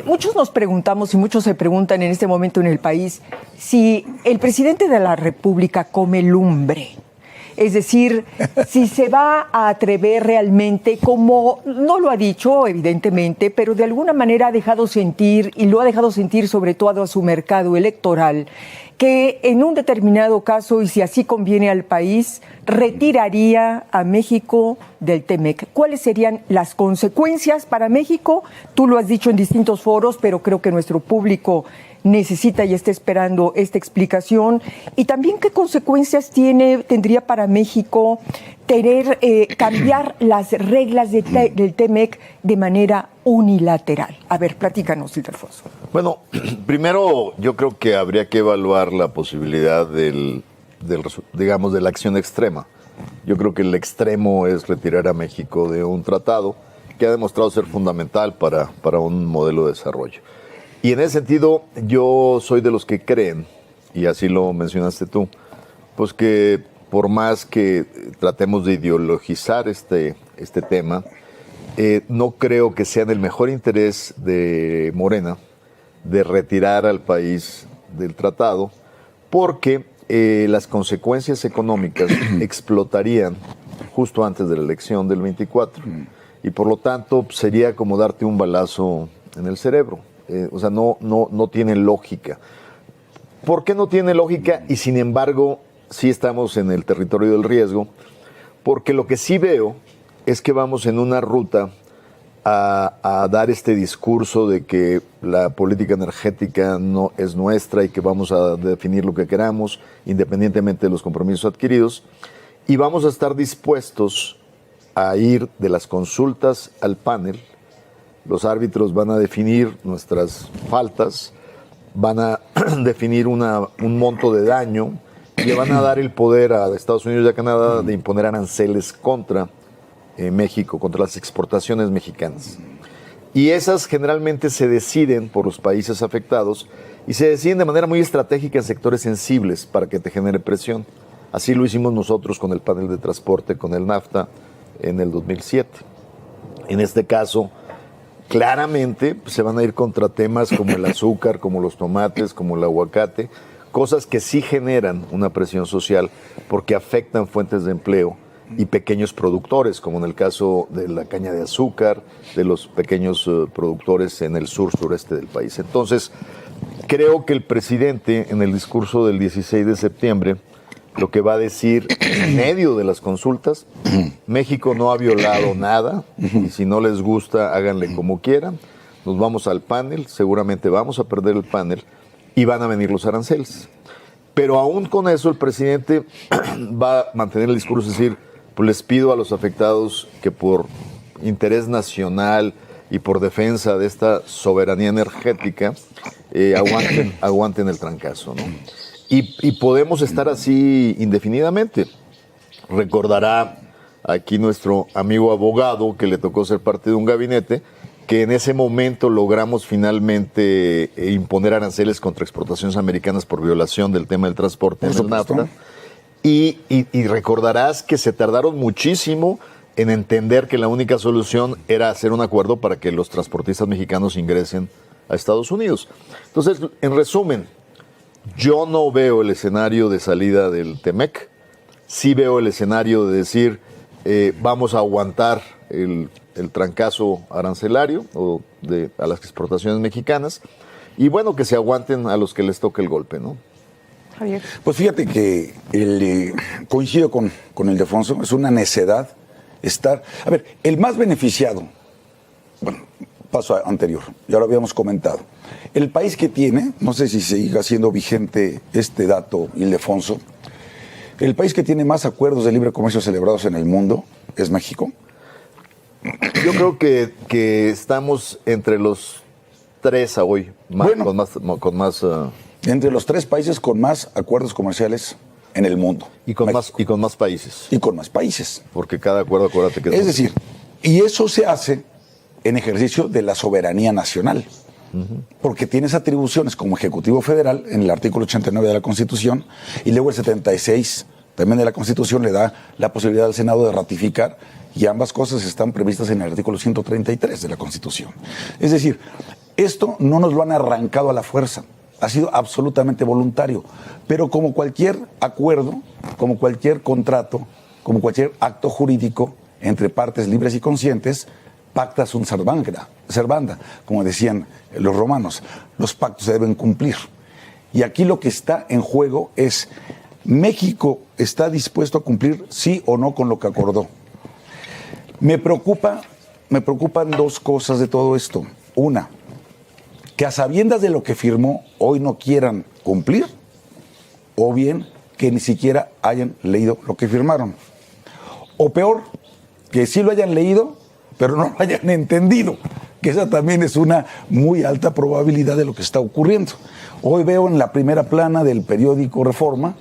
Muchos nos preguntamos y muchos se preguntan en este momento en el país si el presidente de la República come lumbre. Es decir, si se va a atrever realmente, como no lo ha dicho evidentemente, pero de alguna manera ha dejado sentir, y lo ha dejado sentir sobre todo a su mercado electoral, que en un determinado caso, y si así conviene al país, retiraría a México del TEMEC. ¿Cuáles serían las consecuencias para México? Tú lo has dicho en distintos foros, pero creo que nuestro público necesita y está esperando esta explicación. Y también qué consecuencias tendría para México cambiar las reglas del TEMEC de manera unilateral. A ver, platícanos, Ildefonso. Bueno, primero yo creo que habría que evaluar la posibilidad digamos, de la acción extrema. Yo creo que el extremo es retirar a México de un tratado que ha demostrado ser fundamental para un modelo de desarrollo. Y en ese sentido, yo soy de los que creen, y así lo mencionaste tú, pues que por más que tratemos de ideologizar este tema, no creo que sea en el mejor interés de Morena de retirar al país del tratado, porque las consecuencias económicas explotarían justo antes de la elección del 24, y por lo tanto sería como darte un balazo en el cerebro. O sea, no tiene lógica. ¿Por qué no tiene lógica? Y sin embargo, sí estamos en el territorio del riesgo, porque lo que sí veo es que vamos en una ruta a dar este discurso de que la política energética no es nuestra y que vamos a definir lo que queramos, independientemente de los compromisos adquiridos, y vamos a estar dispuestos a ir de las consultas al panel. Los árbitros van a definir nuestras faltas, van a definir un monto de daño y le van a dar el poder a Estados Unidos y a Canadá de imponer aranceles contra México, contra las exportaciones mexicanas. Y esas generalmente se deciden por los países afectados y se deciden de manera muy estratégica en sectores sensibles para que te genere presión. Así lo hicimos nosotros con el panel de transporte, con el NAFTA en el 2007. En este caso, claramente se van a ir contra temas como el azúcar, como los tomates, como el aguacate, cosas que sí generan una presión social porque afectan fuentes de empleo y pequeños productores, como en el caso de la caña de azúcar, de los pequeños productores en el sureste del país. Entonces, creo que el presidente en el discurso del 16 de septiembre lo que va a decir en medio de las consultas, México no ha violado nada y si no les gusta, háganle como quieran. Nos vamos al panel, seguramente vamos a perder el panel y van a venir los aranceles. Pero aún con eso el presidente va a mantener el discurso, es decir, pues les pido a los afectados que por interés nacional y por defensa de esta soberanía energética aguanten el trancazo, ¿no? Y podemos estar así indefinidamente. Recordará aquí nuestro amigo abogado que le tocó ser parte de un gabinete que en ese momento logramos finalmente imponer aranceles contra exportaciones americanas por violación del tema del transporte en el NAFTA. Y recordarás que se tardaron muchísimo en entender que la única solución era hacer un acuerdo para que los transportistas mexicanos ingresen a Estados Unidos. Entonces, en resumen, yo no veo el escenario de salida del TEMEC, sí veo el escenario de decir vamos a aguantar el trancazo arancelario a las exportaciones mexicanas y bueno, que se aguanten a los que les toque el golpe, ¿no? Javier. Pues fíjate que coincido con Ildefonso, es una necedad estar... A ver, el más beneficiado, bueno, paso anterior, ya lo habíamos comentado, el país que tiene, no sé si siga siendo vigente este dato, Ildefonso, el país que tiene más acuerdos de libre comercio celebrados en el mundo es México. Yo creo que estamos entre los tres a hoy, con más entre los tres países con más acuerdos comerciales en el mundo. Y con más países. Y con más países. Porque cada acuerdo, acuérdate que... Es decir, y eso se hace en ejercicio de la soberanía nacional. Porque tienes atribuciones como Ejecutivo Federal en el artículo 89 de la Constitución y luego el 76 también de la Constitución le da la posibilidad al Senado de ratificar y ambas cosas están previstas en el artículo 133 de la Constitución. Es decir, Esto no nos lo han arrancado a la fuerza, ha sido absolutamente voluntario, pero como cualquier acuerdo, como cualquier contrato, como cualquier acto jurídico entre partes libres y conscientes, pacta sunt servanda, como decían los romanos, los pactos se deben cumplir. Y aquí lo que está en juego es, ¿México está dispuesto a cumplir sí o no con lo que acordó? Me preocupan dos cosas de todo esto. Una, que a sabiendas de lo que firmó hoy no quieran cumplir, o bien que ni siquiera hayan leído lo que firmaron. O peor, que sí lo hayan leído, pero no lo hayan entendido, que esa también es una muy alta probabilidad de lo que está ocurriendo. Hoy veo en la primera plana del periódico Reforma,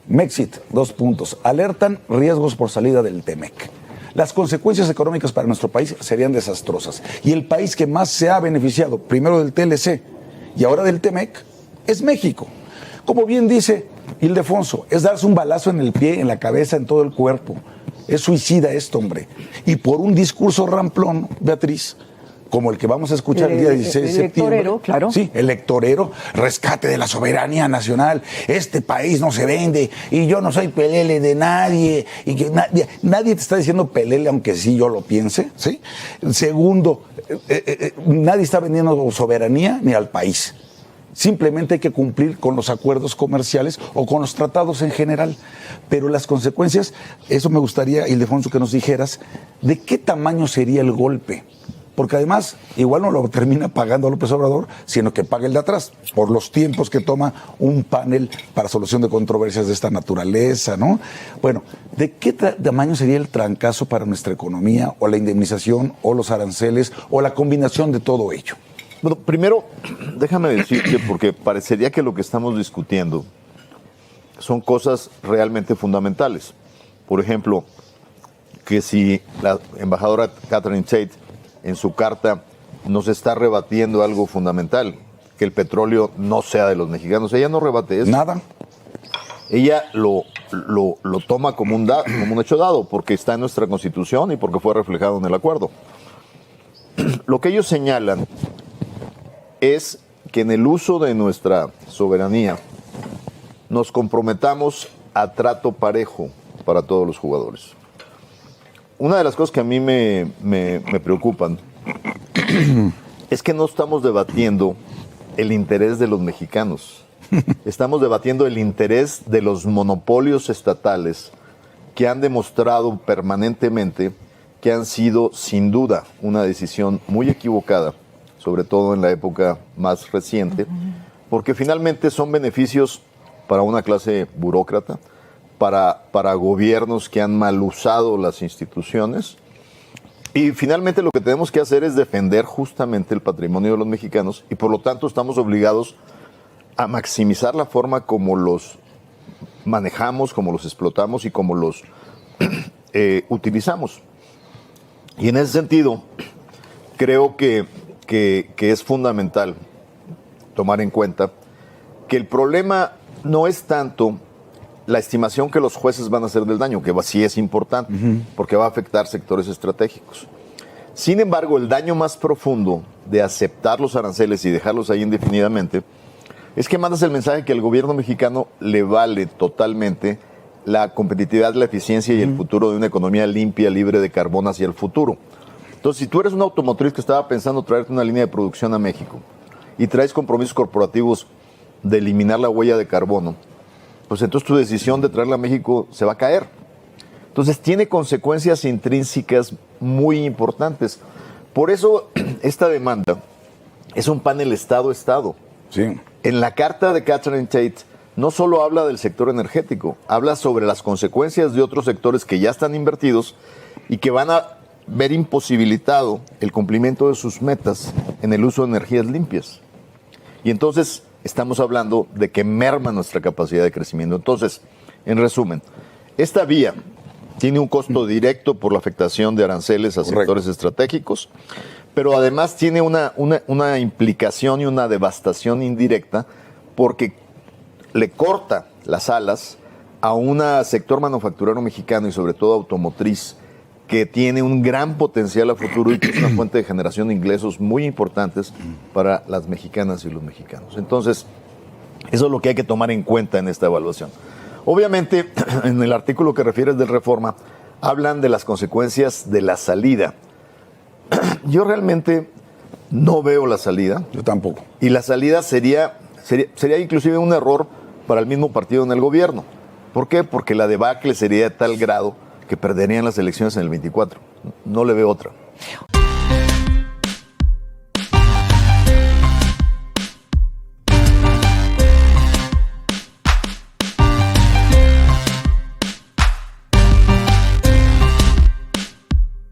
Mexit, 2 puntos, alertan riesgos por salida del TEMEC. Las consecuencias económicas para nuestro país serían desastrosas. Y el país que más se ha beneficiado, primero del TLC y ahora del TEMEC, es México. Como bien dice Ildefonso, es darse un balazo en el pie, en la cabeza, en todo el cuerpo. Es suicida esto, hombre. Y por un discurso ramplón, Beatriz, como el que vamos a escuchar el día 16 de septiembre. Electorero, claro. Sí, electorero, rescate de la soberanía nacional. Este país no se vende y yo no soy pelele de nadie. Y que nadie te está diciendo pelele, aunque sí yo lo piense. ¿Sí? Segundo, nadie está vendiendo soberanía ni al país. Simplemente hay que cumplir con los acuerdos comerciales o con los tratados en general. Pero las consecuencias, eso me gustaría, Ildefonso, que nos dijeras, ¿de qué tamaño sería el golpe? Porque además, igual no lo termina pagando López Obrador, sino que paga el de atrás, por los tiempos que toma un panel para solución de controversias de esta naturaleza, ¿no? Bueno, ¿de qué tamaño sería el trancazo para nuestra economía, o la indemnización, o los aranceles, o la combinación de todo ello? Bueno, primero, déjame decirte, porque parecería que lo que estamos discutiendo son cosas realmente fundamentales. Por ejemplo, que si la embajadora Catherine Tate en su carta nos está rebatiendo algo fundamental, que el petróleo no sea de los mexicanos. Ella no rebate eso. Nada. Ella lo toma como un hecho dado, porque está en nuestra Constitución y porque fue reflejado en el acuerdo. Lo que ellos señalan es que en el uso de nuestra soberanía nos comprometamos a trato parejo para todos los jugadores. Una de las cosas que a mí me preocupan es que no estamos debatiendo el interés de los mexicanos. Estamos debatiendo el interés de los monopolios estatales que han demostrado permanentemente que han sido, sin duda, una decisión muy equivocada, sobre todo en la época más reciente, porque finalmente son beneficios para una clase burócrata, para gobiernos que han mal usado las instituciones. Y finalmente lo que tenemos que hacer es defender justamente el patrimonio de los mexicanos y por lo tanto estamos obligados a maximizar la forma como los manejamos, como los explotamos y como los utilizamos. Y en ese sentido, creo que es fundamental tomar en cuenta que el problema no es tanto la estimación que los jueces van a hacer del daño, que sí es importante, porque va a afectar sectores estratégicos. Sin embargo, el daño más profundo de aceptar los aranceles y dejarlos ahí indefinidamente es que mandas el mensaje que al gobierno mexicano le vale totalmente la competitividad, la eficiencia y el futuro de una economía limpia, libre de carbón hacia el futuro. Entonces, si tú eres una automotriz que estaba pensando traerte una línea de producción a México y traes compromisos corporativos de eliminar la huella de carbono, pues entonces tu decisión de traerla a México se va a caer. Entonces tiene consecuencias intrínsecas muy importantes. Por eso esta demanda es un panel Estado-Estado. Sí. En la carta de Catherine Tate no solo habla del sector energético, habla sobre las consecuencias de otros sectores que ya están invertidos y que van a ver imposibilitado el cumplimiento de sus metas en el uso de energías limpias. Y entonces estamos hablando de que merma nuestra capacidad de crecimiento. Entonces, en resumen, esta vía tiene un costo directo por la afectación de aranceles a sectores estratégicos, pero además tiene una implicación y una devastación indirecta porque le corta las alas a un sector manufacturero mexicano y sobre todo automotriz que tiene un gran potencial a futuro y que es una fuente de generación de ingresos muy importantes para las mexicanas y los mexicanos. Entonces, eso es lo que hay que tomar en cuenta en esta evaluación. Obviamente, en el artículo que refieres del Reforma, hablan de las consecuencias de la salida. Yo realmente no veo la salida. Yo tampoco. Y la salida sería inclusive un error para el mismo partido en el gobierno. ¿Por qué? Porque la debacle sería de tal grado que perderían las elecciones en el 24. No le veo otra.